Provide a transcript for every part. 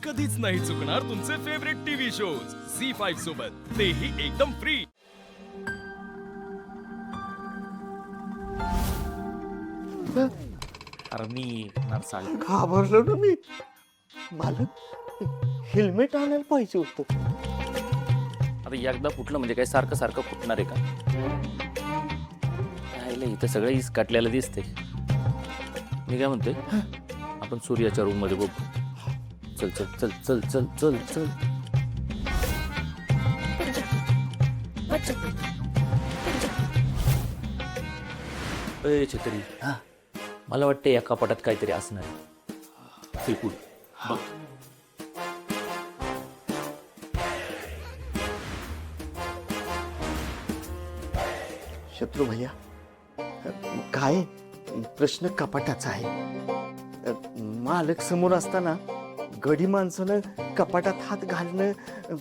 कधीच नाही चुकणार तुमचे फेवरेट टीव्ही शोज झी5 सोबत, तेही एकदम फ्री। अरे मी नरसाळ घाबरलो ना मी। मालक हेल्मेट आणायला पाहिजे होतं। आता एकदा फुटलं म्हणजे काय सारखं सारखं फुटणार आहे का? राहिलं इथं सगळं इस काटल्याला दिसते। मी काय म्हणतोय, आपण सूर्याच्या रूम मध्ये बघू। चल चल चल चल चल चल चल। ए छत्री, मला वाटतं या कपाटात काहीतरी असणार आहे। चल पुढे बघ। शत्रू भैया, काय प्रश्न कपाटाचा आहे। मालक समोर असताना गडी माणसानं कपाटात हात घालणं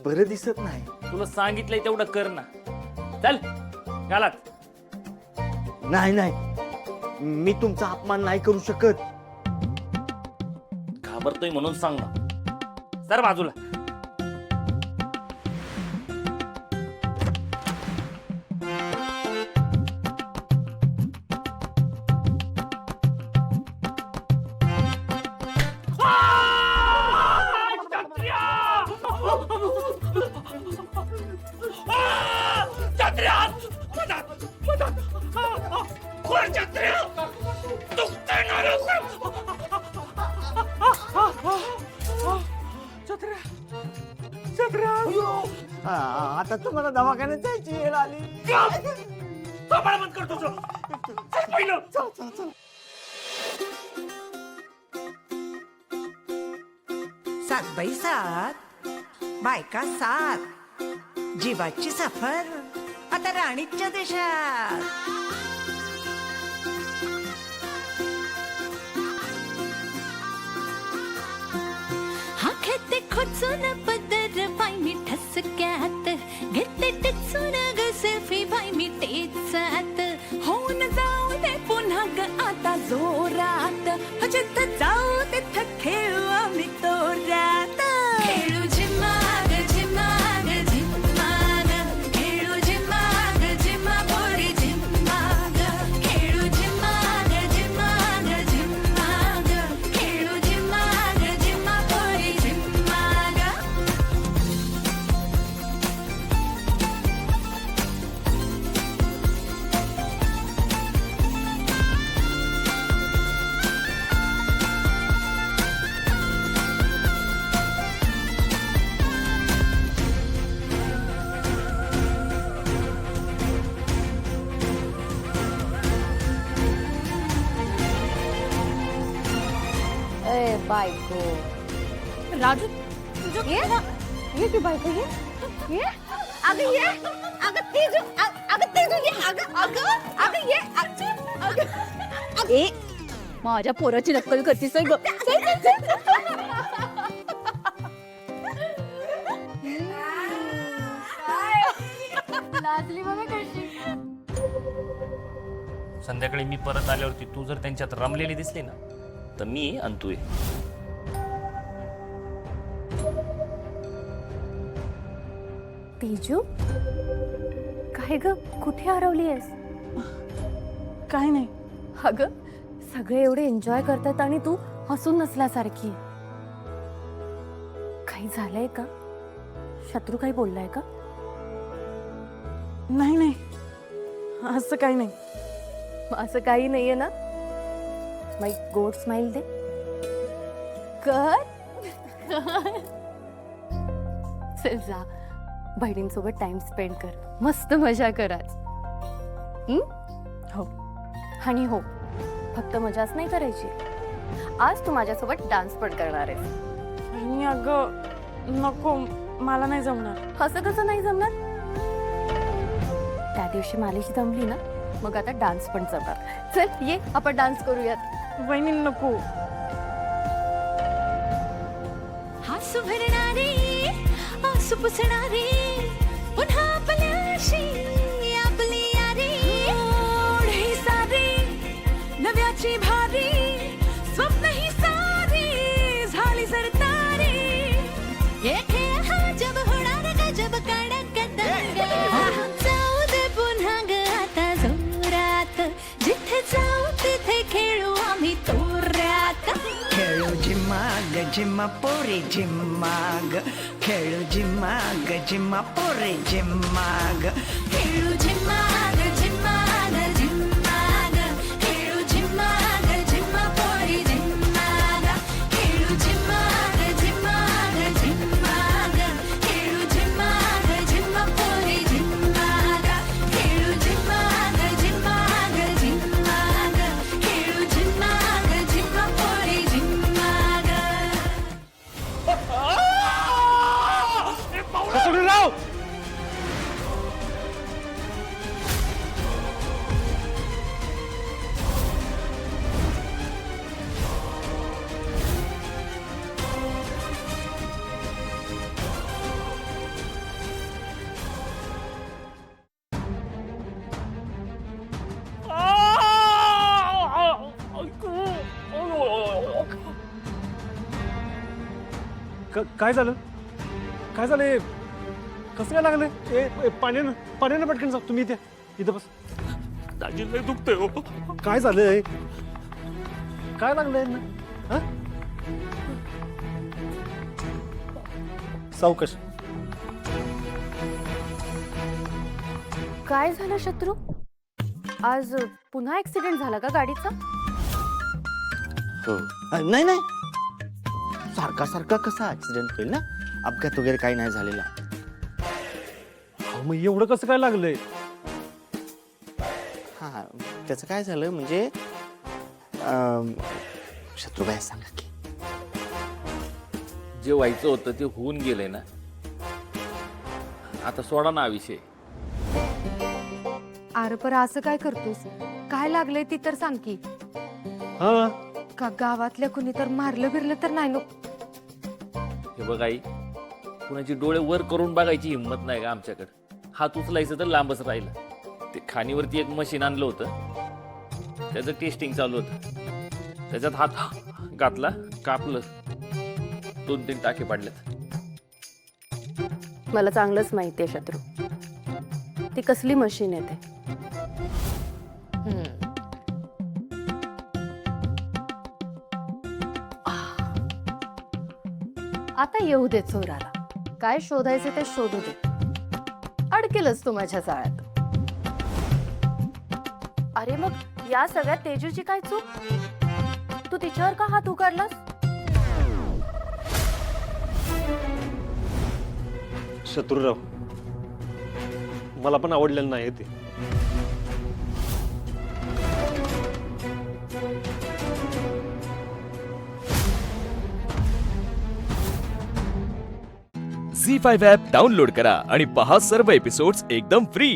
बरं दिसत नाही। तुला सांगितलंय तेवढं कर ना। चल घालात। नाही नाही, मी तुमचा अपमान नाही करू शकत। घाबरतोय म्हणून सांग ना। सर बाजूला। आता तुम्हाला दवाखान्यात जायची वेळ आली। सात बाई सात, बायका सात, जीवाची सफर आता राणीच्या देशात। हा खेते खोचून पदर बाई मी ठसक्यात, घेते टिचून ग सेल्फी बाई मी टेचात। होऊन जाऊ दे पुन्हा ग आता जोरात, जिथं जाऊ तिथं खेळू आम्ही तोरात। खेळू झिम्माग झिम्माग झिम्माग, खेळू झिम्माग झिम्मा पोरी झिम्माग, खेळू झिम्माग झिम्माग झिम्माग, खेळू झिम्माग झिम्मा पोरी झिम्माग। ए बायको, राजू तुझं ये की बायको, ये अगं ये, अगं तेजू, अगं तेजू ये, अगं ये, अगं ए माझ्या पोराची नक्कल करतीस ग। लाजली बघा कशी। संध्याकाळी मी परत आल्यावरती तू जर त्यांच्यात रमलेली दिसली ना, तर मी आणतोय। तेजू, काय ग, कुठे हरवली आहेस? काय नाही। अगं सगळे एवढे एन्जॉय करतात आणि तू हसून नसल्यासारखी। काही झालंय का? शत्रू काही बोललाय का? नाही नाही, असं काही नाही। असं काही नाहीये ना? माई गोड स्माइल दे कर। चल जा, बहिणींसोबत टाइम स्पेंड कर, मस्त मजा कर आज। हो आणि हो, फक्त मजाच नाही करायची, आज तू माझ्यासोबत डान्स पण करणार आहेस। आणि अगं नको, मला नाही जमणार। असं कसं नाही जमणार? त्या दिवशी मालिश जमली ना, मग आता डान्स पण जमणार। चल ये, आपण डान्स करूयात। वहिनी नको। हसू भरणारी, आसू पुसणारी, पुन्हा आपल्याशी आपली यारी। ओढी सारी नव्याची भारी, स्वप्न ही सारी झाली सरतारी। झिम्मा पोरे झिम्मा ग खेळू झिम्मा ग झिम्मा पोरे झिम्मा ग खेळू झिम्मा ग झिम्मा ग झिम्मा ग खेळू झिम्मा ग झिम्मा पोरी झिम्मा ग खेळू झिम्मा ग झिम्मा ग झिम्मा ग खेळू झिम्मा ग झिम्मा पोरी झिम्मा ग खेळू झिम्मा ग झिम्मा ग झिम्मा ग खेळू झिम्मा ग झिम्मा पोरी झिम्मा ग काय झालं काय झालं कसं काय लागलं पाण्यानं पाण्यानं पटकन जा तुम्ही इथं बस दाजी लय दुखतंय हो. काय झालंय काय लागलंय ना हा? सावकाश काय झालं शत्रू आज पुन्हा ऍक्सिडेंट झाला का गाडीचा? हो नाही नाही सारखा सारखा कसा ऍक्सिडेंट होईल ना अपघात वगैरे काही नाही झालेला. अहो, मग एवढं कसं काय लागलंय हा त्याचं काय झालं म्हणजे शत्रुबाई सांगा की. जे व्हायचं होतं ते होऊन गेलंय ना, आता सोडा ना हा विषय. अरे पर असं काय करतोस? काय लागलंय ती तर सांग की. हा का गावातल्या कुणी तर मारलं बिरलं तर नाही नको? हे बघ आई, कुणाची डोळे वर करून बघायची हिंमत नाही का आमच्याकडे. हात उचलायचं तर लांबच राहिलं. ते खाणीवरती एक मशीन आणलं होतं, त्याचं टेस्टिंग चालू होतं. त्याच्यात हात घातला, कापलं, 2-3 टाके पाडलेत. मला चांगलंच माहितीये शत्रू, ती कसली मशीन आहे ते. आता येऊ दे चोराला, काय शोधायचे ते शोधू दे. अडकेलच तू माझ्या जाळ्यात. अरे मग या सगळ्यात तेजूची काय चूक? तू तिच्यावर का हात उगारलास? शत्रुराव मला पण आवडलेलं नाही ते. झी 5 ॲप डाउनलोड करा आणि पहा सर्व एपिसोड्स एकदम फ्री.